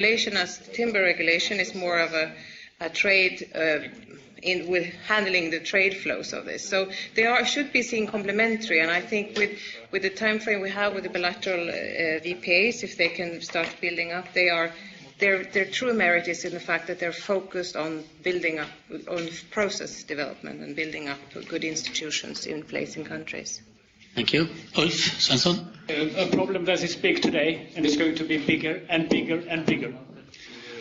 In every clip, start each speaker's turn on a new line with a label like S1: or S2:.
S1: regulation as the timber regulation is more of a trade with handling the trade flows of this. So they should be seen complementary, and I think with the time frame we have with the bilateral VPAs, if they can start building up, their true merit is in the fact that they're focused on building up, on process development and building up good institutions in place in countries.
S2: Thank you. Ulf Svensson.
S3: A problem that is big today, and is going to be bigger and bigger and bigger.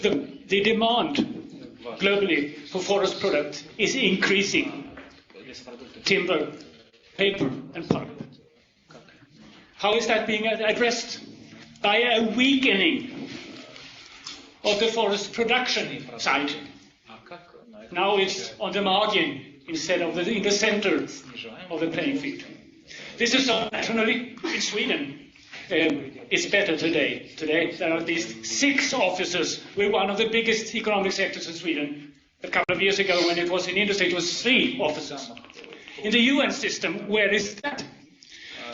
S3: The demand globally for forest products is increasing. Timber, paper and pulp. How is that being addressed? By a weakening of the forest production side. Now it's on the margin instead of in the center of the playing field. This is so naturally in Sweden. It's better today. Today there are at least 6 officers. We're one of the biggest economic sectors in Sweden. A couple of years ago, when it was in industry, it was 3 officers. In the UN system, where is that?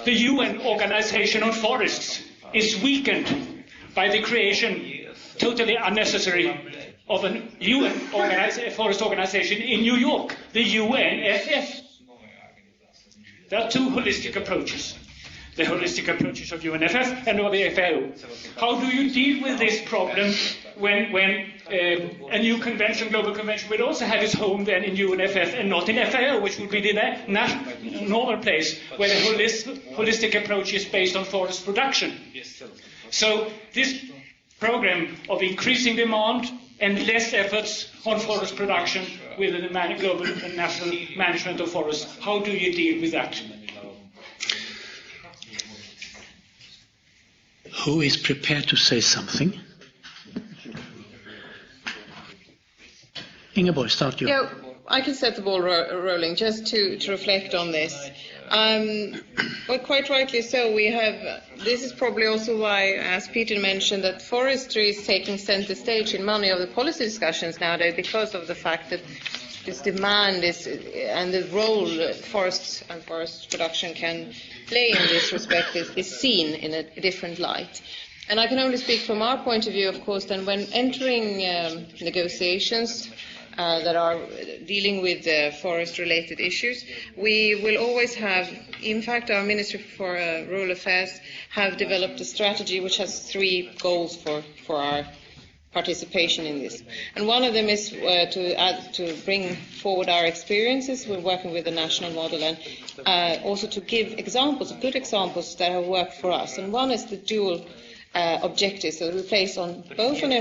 S3: The UN Organization on Forests is weakened by the creation, totally unnecessary, of a UN forest organization in New York, the UNFF. There are 2 holistic approaches. The holistic approaches of UNFF and of the FAO. How do you deal with this problem when a new convention, global convention, will also have its home then in UNFF and not in FAO, which would be the normal place where the holistic approach is based on forest production? So this program of increasing demand and less efforts on forest production within the global and national management of forests, how do you deal with that?
S2: Who is prepared to say something? Ingeborg, start you.
S1: Yeah, I can set the ball rolling just to reflect on this. But quite rightly so, this is probably also why, as Peter mentioned, that forestry is taking center stage in many of the policy discussions nowadays, because of the fact that this demand and the role forests and forest production can play in this respect is seen in a different light. And I can only speak from our point of view, of course, then when entering negotiations that are dealing with forest-related issues, we will always have, in fact, our Ministry for Rural Affairs have developed a strategy which has 3 goals for our participation in this. And one of them is to bring forward our experiences with working with the national model, and also to give examples, good examples that have worked for us. And one is the dual objectives that we place on both on